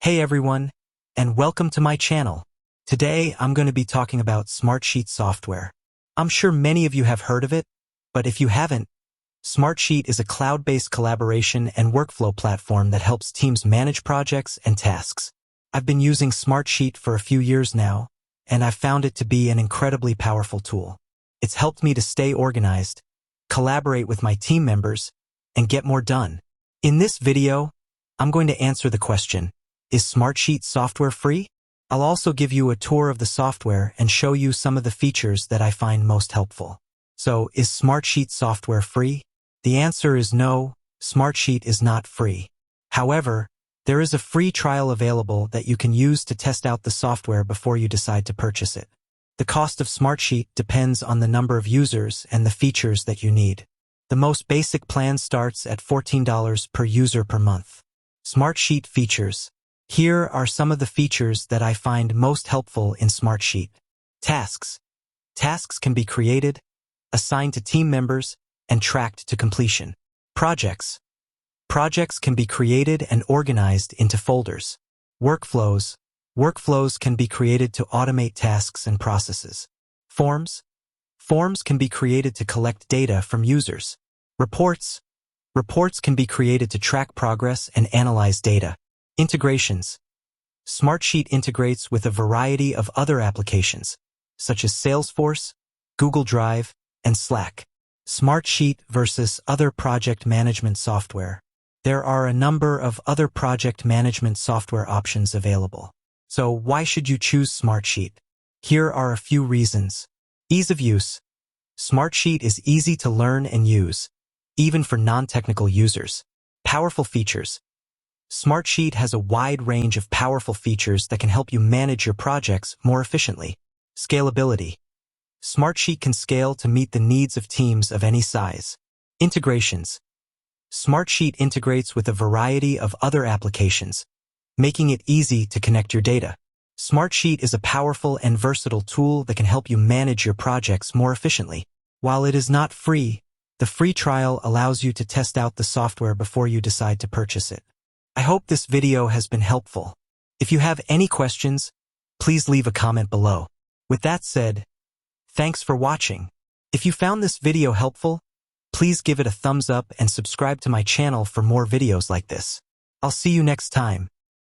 Hey everyone, and welcome to my channel. Today I'm going to be talking about Smartsheet software. I'm sure many of you have heard of it, but if you haven't, Smartsheet is a cloud-based collaboration and workflow platform that helps teams manage projects and tasks. I've been using Smartsheet for a few years now, and I've found it to be an incredibly powerful tool. It's helped me to stay organized, collaborate with my team members, and get more done. In this video, I'm going to answer the question, is Smartsheet software free? I'll also give you a tour of the software and show you some of the features that I find most helpful. So, is Smartsheet software free? The answer is no, Smartsheet is not free. However, there is a free trial available that you can use to test out the software before you decide to purchase it. The cost of Smartsheet depends on the number of users and the features that you need. The most basic plan starts at $14 per user per month. Smartsheet features. Here are some of the features that I find most helpful in Smartsheet. Tasks. Tasks can be created, assigned to team members, and tracked to completion. Projects. Projects can be created and organized into folders. Workflows. Workflows can be created to automate tasks and processes. Forms. Forms can be created to collect data from users. Reports. Reports can be created to track progress and analyze data. Integrations. Smartsheet integrates with a variety of other applications, such as Salesforce, Google Drive, and Slack. Smartsheet versus other project management software. There are a number of other project management software options available. So why should you choose Smartsheet? Here are a few reasons. Ease of use. Smartsheet is easy to learn and use, even for non-technical users. Powerful features. Smartsheet has a wide range of powerful features that can help you manage your projects more efficiently. Scalability. Smartsheet can scale to meet the needs of teams of any size. Integrations. Smartsheet integrates with a variety of other applications, making it easy to connect your data. Smartsheet is a powerful and versatile tool that can help you manage your projects more efficiently. While it is not free, the free trial allows you to test out the software before you decide to purchase it. I hope this video has been helpful. If you have any questions, please leave a comment below. With that said, thanks for watching. If you found this video helpful, please give it a thumbs up and subscribe to my channel for more videos like this. I'll see you next time.